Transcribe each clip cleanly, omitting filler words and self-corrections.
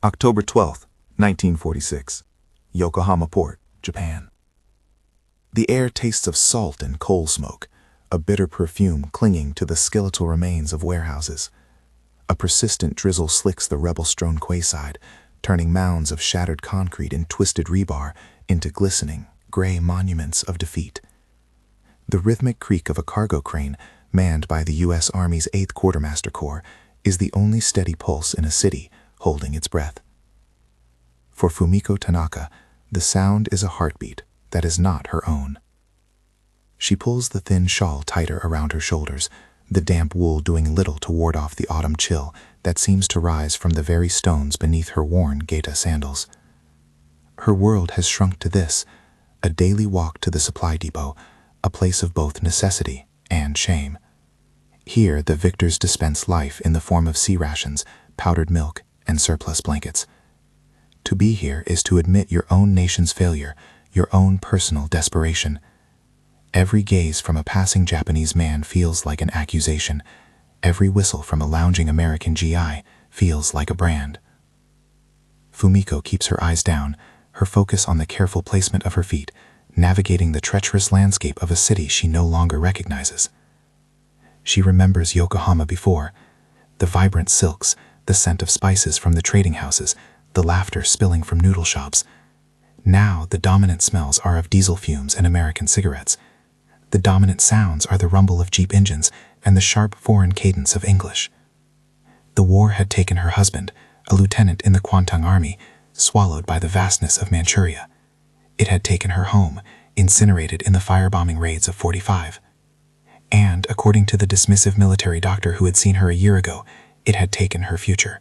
October 12th, 1946. Yokohama Port, Japan. The air tastes of salt and coal smoke, a bitter perfume clinging to the skeletal remains of warehouses. A persistent drizzle slicks the rubble-strewn quayside, turning mounds of shattered concrete and twisted rebar into glistening, gray monuments of defeat. The rhythmic creak of a cargo crane, manned by the U.S. Army's 8th Quartermaster Corps, is the only steady pulse in a city holding its breath. For Fumiko Tanaka, the sound is a heartbeat that is not her own. She pulls the thin shawl tighter around her shoulders, the damp wool doing little to ward off the autumn chill that seems to rise from the very stones beneath her worn Gaeta sandals. Her world has shrunk to this, a daily walk to the supply depot, a place of both necessity and shame. Here, the victors dispense life in the form of sea rations, powdered milk, and surplus blankets. To be here is to admit your own nation's failure, your own personal desperation. Every gaze from a passing Japanese man feels like an accusation. Every whistle from a lounging American GI feels like a brand. Fumiko keeps her eyes down, her focus on the careful placement of her feet, navigating the treacherous landscape of a city she no longer recognizes. She remembers Yokohama before, the vibrant silks, the scent of spices from the trading houses, the laughter spilling from noodle shops. Now the dominant smells are of diesel fumes and American cigarettes. The dominant sounds are the rumble of Jeep engines and the sharp foreign cadence of English. The war had taken her husband, a lieutenant in the Kwantung Army, swallowed by the vastness of Manchuria. It had taken her home, incinerated in the firebombing raids of 45. And, according to the dismissive military doctor who had seen her a year ago, it had taken her future.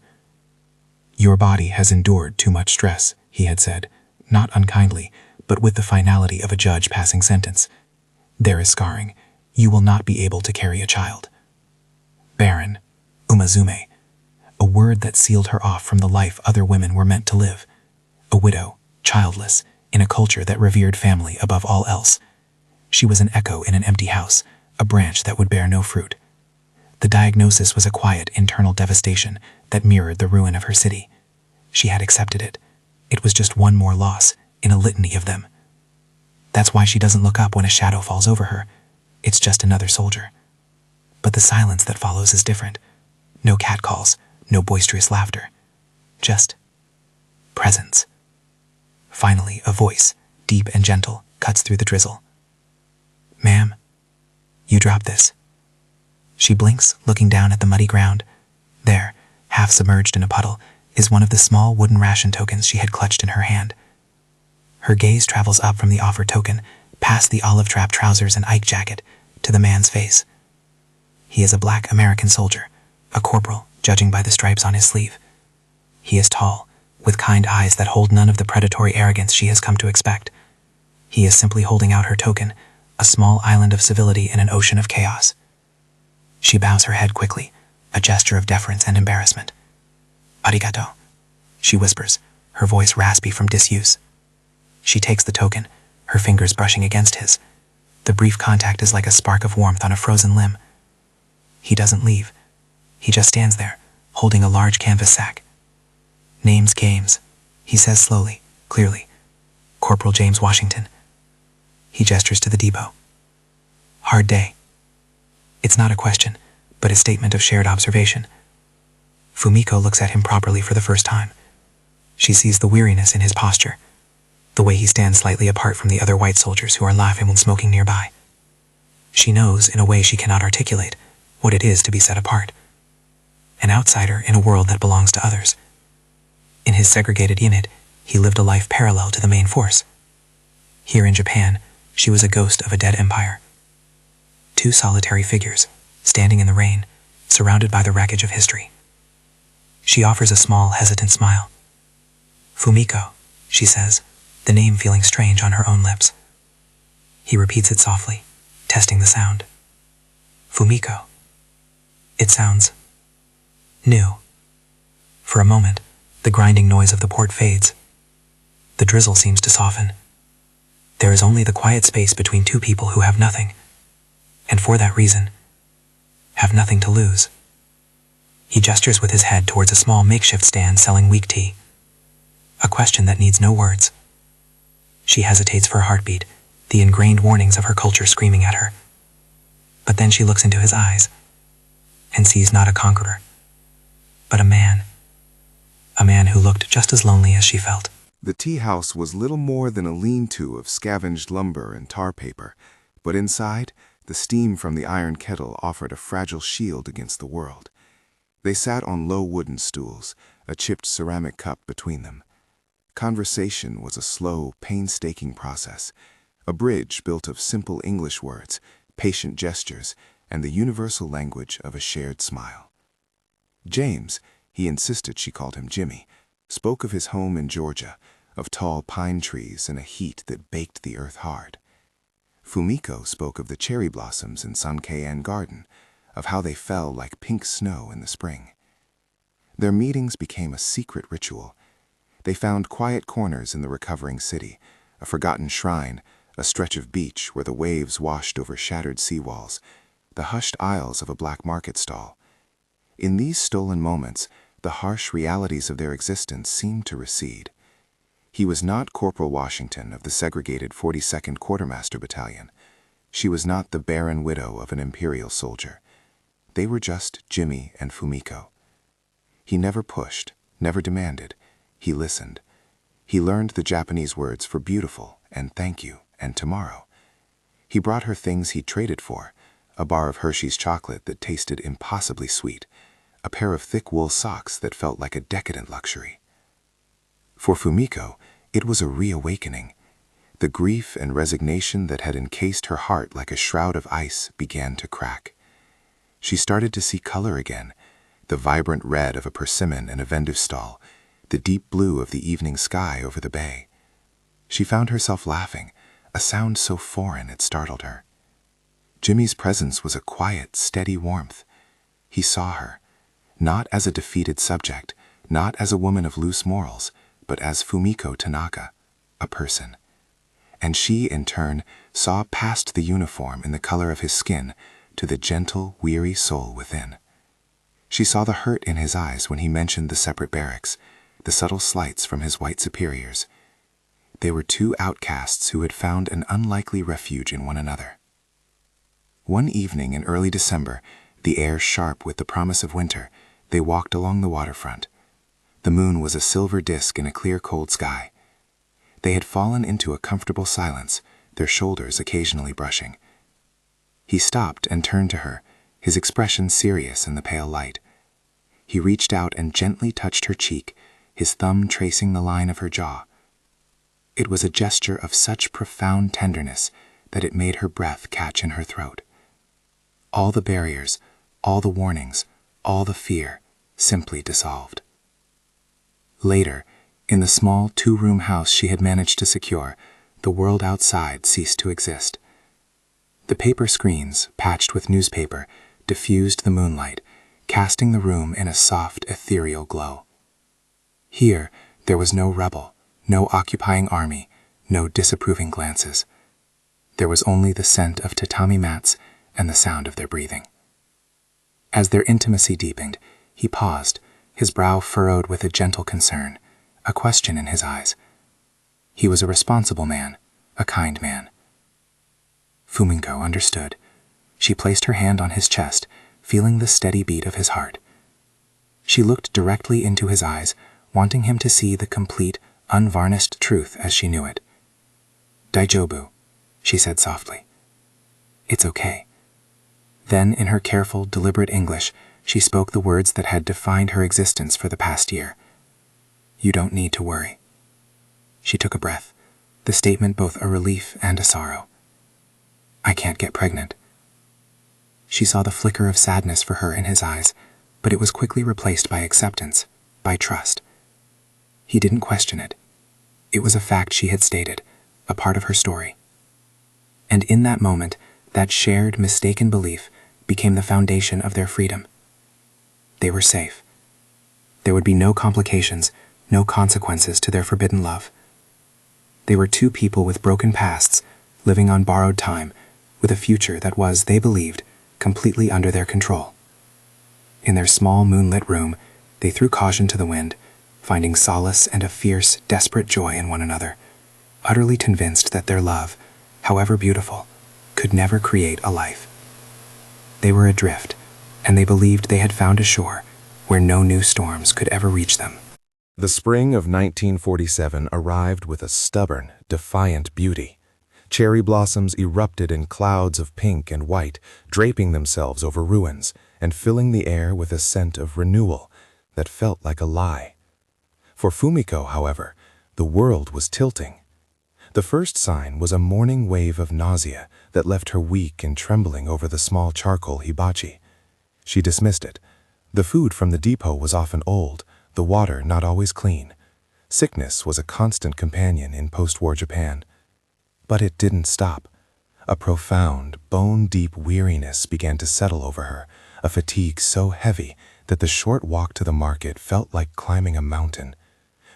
"Your body has endured too much stress," he had said, not unkindly, but with the finality of a judge passing sentence. "There is scarring. You will not be able to carry a child." Barren, umazume, a word that sealed her off from the life other women were meant to live. A widow, childless, in a culture that revered family above all else. She was an echo in an empty house, a branch that would bear no fruit. The diagnosis was a quiet internal devastation that mirrored the ruin of her city. She had accepted it. It was just one more loss in a litany of them. That's why she doesn't look up when a shadow falls over her. It's just another soldier. But the silence that follows is different. No catcalls, no boisterous laughter. Just presence. Finally, a voice, deep and gentle, cuts through the drizzle. "Ma'am, you dropped this." She blinks, looking down at the muddy ground. There, half submerged in a puddle, is one of the small wooden ration tokens she had clutched in her hand. Her gaze travels up from the offered token, past the olive drab trousers and Ike jacket, to the man's face. He is a black American soldier, a corporal, judging by the stripes on his sleeve. He is tall, with kind eyes that hold none of the predatory arrogance she has come to expect. He is simply holding out her token, a small island of civility in an ocean of chaos. She bows her head quickly, a gesture of deference and embarrassment. "Arigato," she whispers, her voice raspy from disuse. She takes the token, her fingers brushing against his. The brief contact is like a spark of warmth on a frozen limb. He doesn't leave. He just stands there, holding a large canvas sack. "Names, games," he says slowly, clearly. "Corporal James Washington." He gestures to the depot. "Hard day." It's not a question, but a statement of shared observation. Fumiko looks at him properly for the first time. She sees the weariness in his posture, the way he stands slightly apart from the other white soldiers who are laughing when smoking nearby. She knows, in a way she cannot articulate, what it is to be set apart. An outsider in a world that belongs to others. In his segregated unit, he lived a life parallel to the main force. Here in Japan, she was a ghost of a dead empire. Two solitary figures, standing in the rain, surrounded by the wreckage of history. She offers a small, hesitant smile. "Fumiko," she says, the name feeling strange on her own lips. He repeats it softly, testing the sound. "Fumiko." It sounds new. For a moment, the grinding noise of the port fades. The drizzle seems to soften. There is only the quiet space between two people who have nothing, and for that reason, have nothing to lose. He gestures with his head towards a small makeshift stand selling weak tea, A question that needs no words. She hesitates for a heartbeat, the ingrained warnings of her culture screaming at her. But then she looks into his eyes and sees not a conqueror, but a man who looked just as lonely as she felt. The tea house was little more than a lean-to of scavenged lumber and tar paper, but inside, the steam from the iron kettle offered a fragile shield against the world. They sat on low wooden stools, a chipped ceramic cup between them. Conversation was a slow, painstaking process, a bridge built of simple English words, patient gestures, and the universal language of a shared smile. James, he insisted she called him Jimmy, spoke of his home in Georgia, of tall pine trees and a heat that baked the earth hard. Fumiko spoke of the cherry blossoms in Sankeian Garden, of how they fell like pink snow in the spring. Their meetings became a secret ritual. They found quiet corners in the recovering city, a forgotten shrine, a stretch of beach where the waves washed over shattered seawalls, the hushed aisles of a black market stall. In these stolen moments, the harsh realities of their existence seemed to recede. He was not Corporal Washington of the segregated 42nd Quartermaster Battalion. She was not the barren widow of an imperial soldier. They were just Jimmy and Fumiko. He never pushed, never demanded. He listened. He learned the Japanese words for beautiful and thank you and tomorrow. He brought her things he traded for, a bar of Hershey's chocolate that tasted impossibly sweet, a pair of thick wool socks that felt like a decadent luxury. For Fumiko, it was a reawakening. The grief and resignation that had encased her heart like a shroud of ice began to crack. She started to see color again, the vibrant red of a persimmon in a vendor's stall, the deep blue of the evening sky over the bay. She found herself laughing, a sound so foreign it startled her. Jimmy's presence was a quiet, steady warmth. He saw her, not as a defeated subject, not as a woman of loose morals, but as Fumiko Tanaka, a person. And she, in turn, saw past the uniform in the color of his skin to the gentle, weary soul within. She saw the hurt in his eyes when he mentioned the separate barracks, the subtle slights from his white superiors. They were two outcasts who had found an unlikely refuge in one another. One evening in early December, the air sharp with the promise of winter, they walked along the waterfront. The moon was a silver disk in a clear, cold sky. They had fallen into a comfortable silence, their shoulders occasionally brushing. He stopped and turned to her, his expression serious in the pale light. He reached out and gently touched her cheek, his thumb tracing the line of her jaw. It was a gesture of such profound tenderness that it made her breath catch in her throat. All the barriers, all the warnings, all the fear simply dissolved. Later, in the small two-room house she had managed to secure, the world outside ceased to exist. The paper screens, patched with newspaper, diffused the moonlight, casting the room in a soft, ethereal glow. Here, there was no rebel, no occupying army, no disapproving glances. There was only the scent of tatami mats and the sound of their breathing. As their intimacy deepened, he paused, his brow furrowed with a gentle concern, a question in his eyes. He was a responsible man, a kind man. Fumiko understood. She placed her hand on his chest, feeling the steady beat of his heart. She looked directly into his eyes, wanting him to see the complete, unvarnished truth as she knew it. "Daijobu," she said softly. "It's okay." Then, in her careful, deliberate English, she spoke the words that had defined her existence for the past year. "You don't need to worry." She took a breath, the statement both a relief and a sorrow. "I can't get pregnant." She saw the flicker of sadness for her in his eyes, but it was quickly replaced by acceptance, by trust. He didn't question it. It was a fact she had stated, a part of her story. And in that moment, that shared, mistaken belief became the foundation of their freedom. They were safe. There would be no complications, no consequences to their forbidden love. They were two people with broken pasts, living on borrowed time, with a future that was, they believed, completely under their control. In their small moonlit room, they threw caution to the wind, finding solace and a fierce, desperate joy in one another, utterly convinced that their love, however beautiful, could never create a life. They were adrift, and they believed they had found a shore where no new storms could ever reach them. The spring of 1947 arrived with a stubborn, defiant beauty. Cherry blossoms erupted in clouds of pink and white, draping themselves over ruins and filling the air with a scent of renewal that felt like a lie. For Fumiko, however, the world was tilting. The first sign was a morning wave of nausea that left her weak and trembling over the small charcoal hibachi. She dismissed it. The food from the depot was often old, the water not always clean. Sickness was a constant companion in post-war Japan. But it didn't stop. A profound, bone-deep weariness began to settle over her, a fatigue so heavy that the short walk to the market felt like climbing a mountain.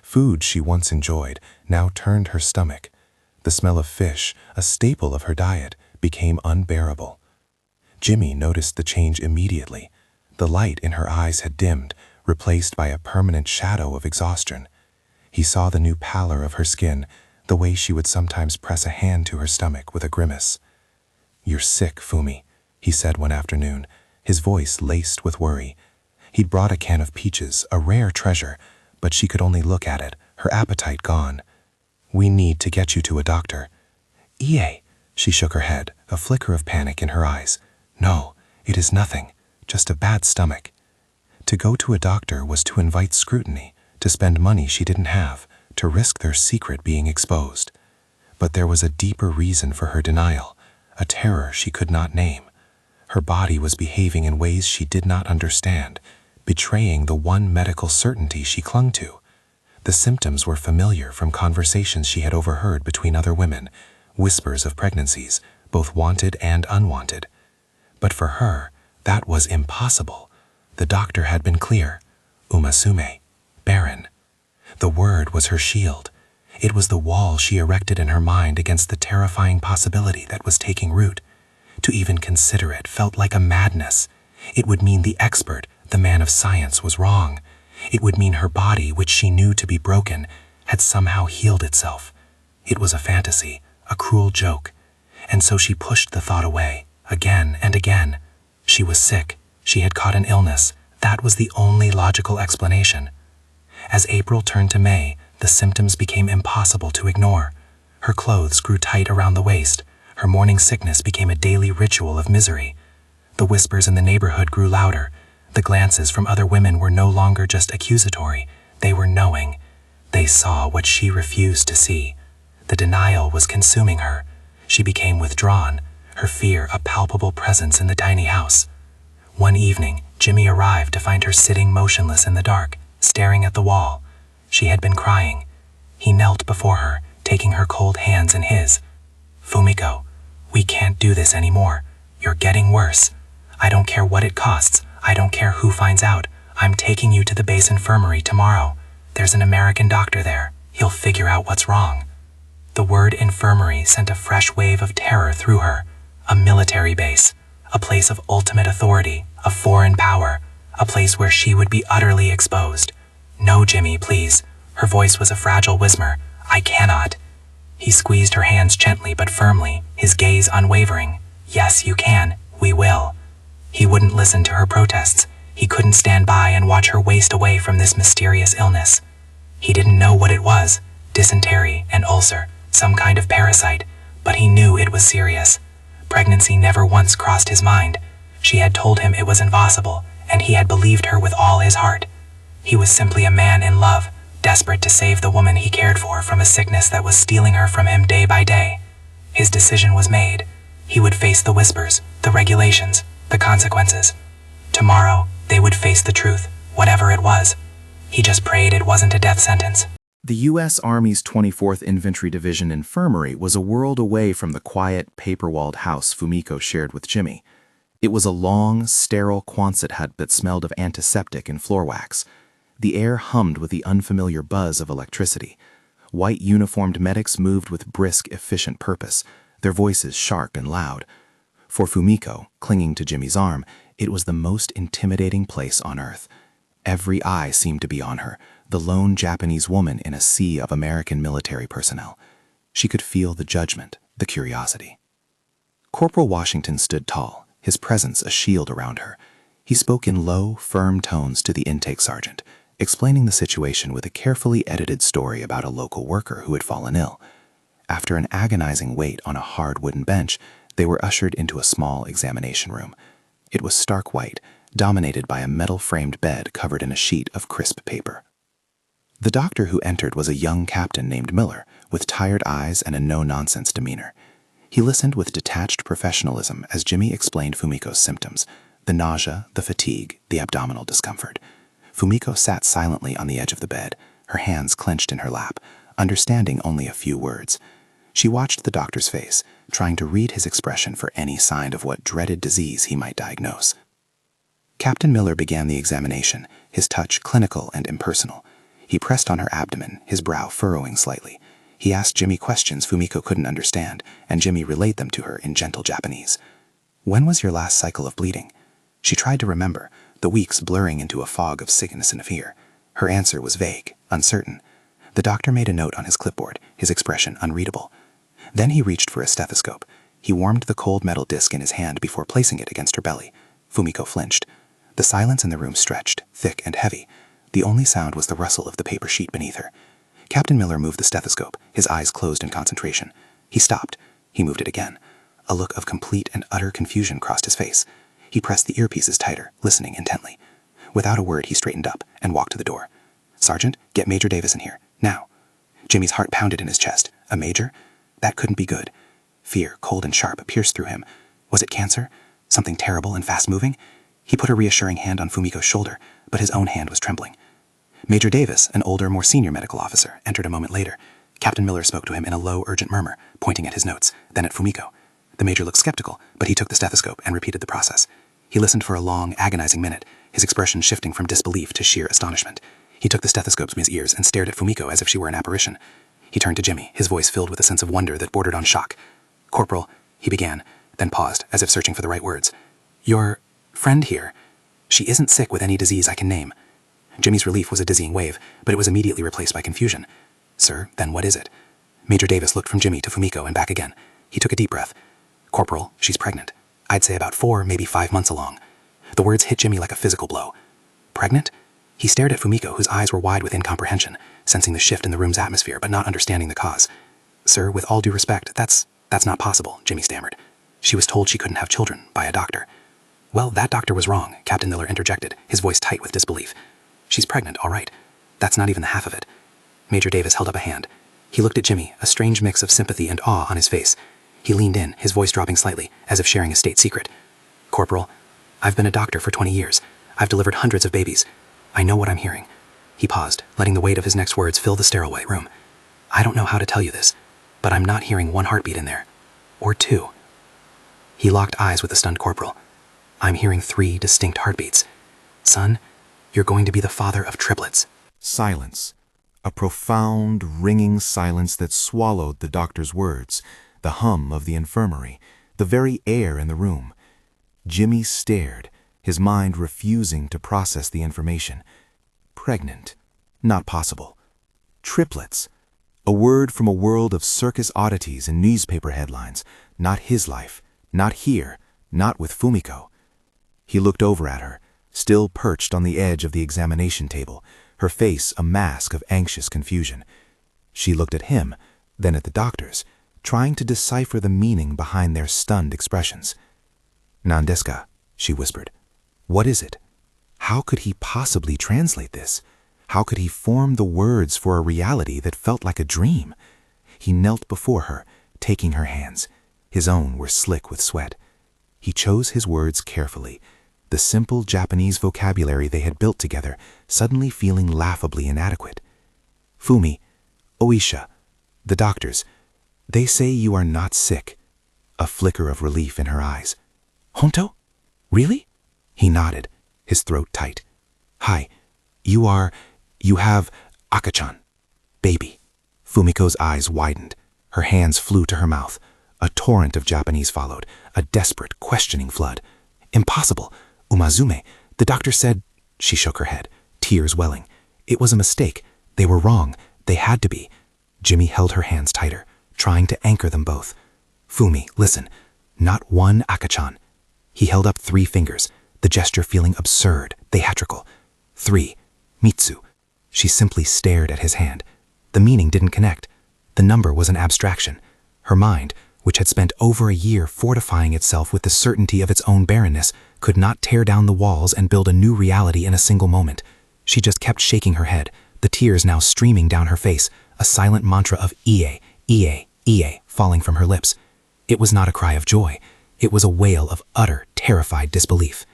Food she once enjoyed now turned her stomach. The smell of fish, a staple of her diet, became unbearable. Jimmy noticed the change immediately. The light in her eyes had dimmed, replaced by a permanent shadow of exhaustion. He saw the new pallor of her skin, the way she would sometimes press a hand to her stomach with a grimace. "You're sick, Fumi," he said one afternoon, his voice laced with worry. He'd brought a can of peaches, a rare treasure, but she could only look at it, her appetite gone. "We need to get you to a doctor." "Ie," she shook her head, a flicker of panic in her eyes. "No, it is nothing, just a bad stomach." To go to a doctor was to invite scrutiny, to spend money she didn't have, to risk their secret being exposed. But there was a deeper reason for her denial, a terror she could not name. Her body was behaving in ways she did not understand, betraying the one medical certainty she clung to. The symptoms were familiar from conversations she had overheard between other women, whispers of pregnancies, both wanted and unwanted. But for her, that was impossible. The doctor had been clear. Umasume, Barren. The word was her shield. It was the wall she erected in her mind against the terrifying possibility that was taking root. To even consider it felt like a madness. It would mean the expert, the man of science, was wrong. It would mean her body, which she knew to be broken, had somehow healed itself. It was a fantasy, a cruel joke. And so she pushed the thought away, again and again. She was sick. She had caught an illness. That was the only logical explanation. As April turned to May, the symptoms became impossible to ignore. Her clothes grew tight around the waist. Her morning sickness became a daily ritual of misery. The whispers in the neighborhood grew louder. The glances from other women were no longer just accusatory. They were knowing. They saw what she refused to see. The denial was consuming her. She became withdrawn, her fear a palpable presence in the tiny house. One evening, Jimmy arrived to find her sitting motionless in the dark, staring at the wall. She had been crying. He knelt before her, taking her cold hands in his. "Fumiko, we can't do this anymore. You're getting worse. I don't care what it costs. I don't care who finds out. I'm taking you to the base infirmary tomorrow. There's an American doctor there. He'll figure out what's wrong." The word infirmary sent a fresh wave of terror through her. A military base, a place of ultimate authority, of foreign power, a place where she would be utterly exposed. "No, Jimmy, please." Her voice was a fragile whisper. "I cannot." He squeezed her hands gently but firmly, his gaze unwavering. "Yes, you can. We will." He wouldn't listen to her protests. He couldn't stand by and watch her waste away from this mysterious illness. He didn't know what it was, dysentery, an ulcer, some kind of parasite, but he knew it was serious. Pregnancy never once crossed his mind. She had told him it was impossible, and he had believed her with all his heart. He was simply a man in love, desperate to save the woman he cared for from a sickness that was stealing her from him day by day. His decision was made. He would face the whispers, the regulations, the consequences. Tomorrow, they would face the truth, whatever it was. He just prayed it wasn't a death sentence. The U.S. Army's 24th Infantry Division Infirmary was a world away from the quiet, paper-walled house Fumiko shared with Jimmy. It was a long, sterile Quonset hut that smelled of antiseptic and floor wax. The air hummed with the unfamiliar buzz of electricity. White uniformed medics moved with brisk, efficient purpose, their voices sharp and loud. For Fumiko, clinging to Jimmy's arm, it was the most intimidating place on earth. Every eye seemed to be on her, the lone Japanese woman in a sea of American military personnel. She could feel the judgment, the curiosity. Corporal Washington stood tall, his presence a shield around her. He spoke in low, firm tones to the intake sergeant, explaining the situation with a carefully edited story about a local worker who had fallen ill. After an agonizing wait on a hard wooden bench, they were ushered into a small examination room. It was stark white, dominated by a metal-framed bed covered in a sheet of crisp paper. The doctor who entered was a young captain named Miller, with tired eyes and a no-nonsense demeanor. He listened with detached professionalism as Jimmy explained Fumiko's symptoms, the nausea, the fatigue, the abdominal discomfort. Fumiko sat silently on the edge of the bed, her hands clenched in her lap, understanding only a few words. She watched the doctor's face, trying to read his expression for any sign of what dreaded disease he might diagnose. Captain Miller began the examination, his touch clinical and impersonal. He pressed on her abdomen, his brow furrowing slightly. He asked Jimmy questions Fumiko couldn't understand, and Jimmy relayed them to her in gentle Japanese. "When was your last cycle of bleeding?" She tried to remember, the weeks blurring into a fog of sickness and fear. Her answer was vague, uncertain. The doctor made a note on his clipboard, his expression unreadable. Then he reached for a stethoscope. He warmed the cold metal disc in his hand before placing it against her belly. Fumiko flinched. The silence in the room stretched, thick and heavy. The only sound was the rustle of the paper sheet beneath her. Captain Miller moved the stethoscope, his eyes closed in concentration. He stopped. He moved it again. A look of complete and utter confusion crossed his face. He pressed the earpieces tighter, listening intently. Without a word, he straightened up and walked to the door. "Sergeant, get Major Davis in here, now." Jimmy's heart pounded in his chest. A major? That couldn't be good. Fear, cold and sharp, pierced through him. Was it cancer? Something terrible and fast-moving? He put a reassuring hand on Fumiko's shoulder, but his own hand was trembling. Major Davis, an older, more senior medical officer, entered a moment later. Captain Miller spoke to him in a low, urgent murmur, pointing at his notes, then at Fumiko. The major looked skeptical, but he took the stethoscope and repeated the process. He listened for a long, agonizing minute, his expression shifting from disbelief to sheer astonishment. He took the stethoscope from his ears and stared at Fumiko as if she were an apparition. He turned to Jimmy, his voice filled with a sense of wonder that bordered on shock. "Corporal," he began, then paused, as if searching for the right words. "Your friend here, she isn't sick with any disease I can name." Jimmy's relief was a dizzying wave, but it was immediately replaced by confusion. "Sir, then what is it?" Major Davis looked from Jimmy to Fumiko and back again. He took a deep breath. "Corporal, she's pregnant. I'd say about 4, maybe 5 months along." The words hit Jimmy like a physical blow. "Pregnant?" He stared at Fumiko, whose eyes were wide with incomprehension, sensing the shift in the room's atmosphere but not understanding the cause. "Sir, with all due respect, that's not possible," Jimmy stammered. "She was told she couldn't have children by a doctor." "Well, that doctor was wrong," Captain Miller interjected, his voice tight with disbelief. "She's pregnant, all right. That's not even the half of it." Major Davis held up a hand. He looked at Jimmy, a strange mix of sympathy and awe on his face. He leaned in, his voice dropping slightly, as if sharing a state secret. "Corporal, I've been a doctor for 20 years. I've delivered hundreds of babies. I know what I'm hearing." He paused, letting the weight of his next words fill the sterile white room. "I don't know how to tell you this, but I'm not hearing 1 heartbeat in there. Or 2. He locked eyes with the stunned corporal. "I'm hearing 3 distinct heartbeats. Son, you're going to be the father of triplets." Silence. A profound, ringing silence that swallowed the doctor's words, the hum of the infirmary, the very air in the room. Jimmy stared, his mind refusing to process the information. Pregnant. Not possible. Triplets. A word from a world of circus oddities and newspaper headlines. Not his life. Not here. Not with Fumiko. He looked over at her, still perched on the edge of the examination table, her face a mask of anxious confusion. She looked at him, then at the doctors, trying to decipher the meaning behind their stunned expressions. "Nan desu ka?" she whispered. "What is it?" How could he possibly translate this? How could he form the words for a reality that felt like a dream? He knelt before her, taking her hands. His own were slick with sweat. He chose his words carefully, the simple Japanese vocabulary they had built together suddenly feeling laughably inadequate. "Fumi, Oisha, the doctors, they say you are not sick." A flicker of relief in her eyes. "Honto? Really?" He nodded, his throat tight. "Hi, you have Akachan, baby." Fumiko's eyes widened. Her hands flew to her mouth. A torrent of Japanese followed, a desperate, questioning flood. "Impossible. Umazume, the doctor said—" She shook her head, tears welling. It was a mistake. They were wrong. They had to be. Jimmy held her hands tighter, trying to anchor them both. Fumi, listen. Not one Akachan. He held up 3 fingers, the gesture feeling absurd, theatrical. 3. Mitsu. She simply stared at his hand. The meaning didn't connect. The number was an abstraction. Her mind, which had spent over a year fortifying itself with the certainty of its own barrenness, could not tear down the walls and build a new reality in a single moment. She just kept shaking her head, the tears now streaming down her face, a silent mantra of Ie, Ie, Ie falling from her lips. It was not a cry of joy. It was a wail of utter, terrified disbelief.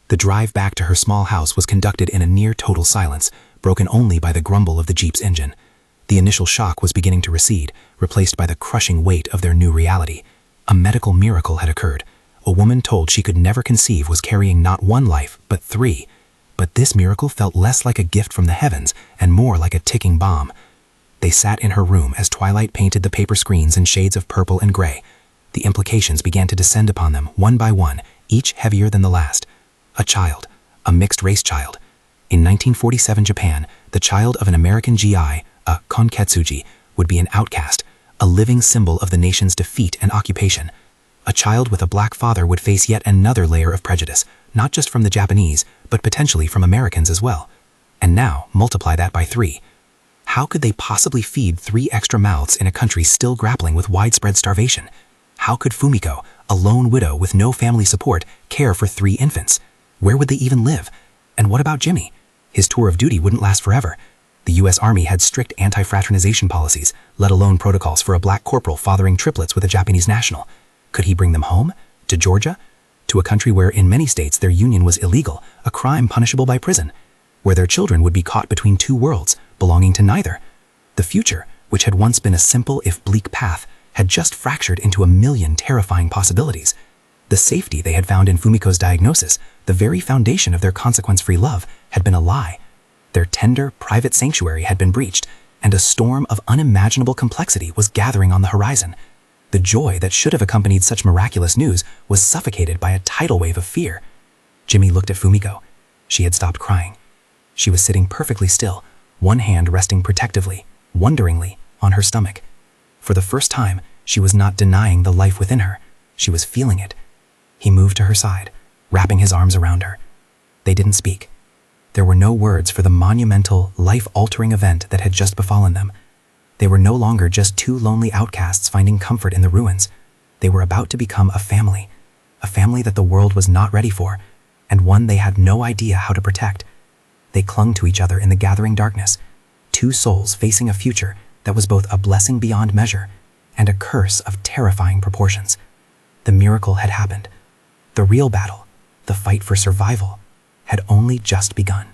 The drive back to her small house was conducted in a near-total silence, broken only by the grumble of the Jeep's engine. The initial shock was beginning to recede, replaced by the crushing weight of their new reality. A medical miracle had occurred. A woman told she could never conceive was carrying not 1 life, but 3. But this miracle felt less like a gift from the heavens and more like a ticking bomb. They sat in her room as twilight painted the paper screens in shades of purple and gray. The implications began to descend upon them, one by one, each heavier than the last. A child, a mixed-race child. In 1947 Japan, the child of an American GI, a konketsuji, would be an outcast, a living symbol of the nation's defeat and occupation. A child with a black father would face yet another layer of prejudice, not just from the Japanese, but potentially from Americans as well. And now, multiply that by 3. How could they possibly feed 3 extra mouths in a country still grappling with widespread starvation? How could Fumiko, a lone widow with no family support, care for 3 infants? Where would they even live? And what about Jimmy? His tour of duty wouldn't last forever. The U.S. Army had strict anti-fraternization policies, let alone protocols for a black corporal fathering triplets with a Japanese national. Could he bring them home? To Georgia? To a country where in many states their union was illegal, a crime punishable by prison? Where their children would be caught between 2 worlds, belonging to neither? The future, which had once been a simple if bleak path, had just fractured into a million terrifying possibilities. The safety they had found in Fumiko's diagnosis, the very foundation of their consequence-free love, had been a lie. Their tender, private sanctuary had been breached, and a storm of unimaginable complexity was gathering on the horizon. The joy that should have accompanied such miraculous news was suffocated by a tidal wave of fear. Jimmy looked at Fumiko. She had stopped crying. She was sitting perfectly still, one hand resting protectively, wonderingly, on her stomach. For the first time, she was not denying the life within her. She was feeling it. He moved to her side, wrapping his arms around her. They didn't speak. There were no words for the monumental, life-altering event that had just befallen them. They were no longer just 2 lonely outcasts finding comfort in the ruins. They were about to become a family that the world was not ready for, and one they had no idea how to protect. They clung to each other in the gathering darkness, 2 souls facing a future that was both a blessing beyond measure and a curse of terrifying proportions. The miracle had happened. The real battle, the fight for survival, had only just begun.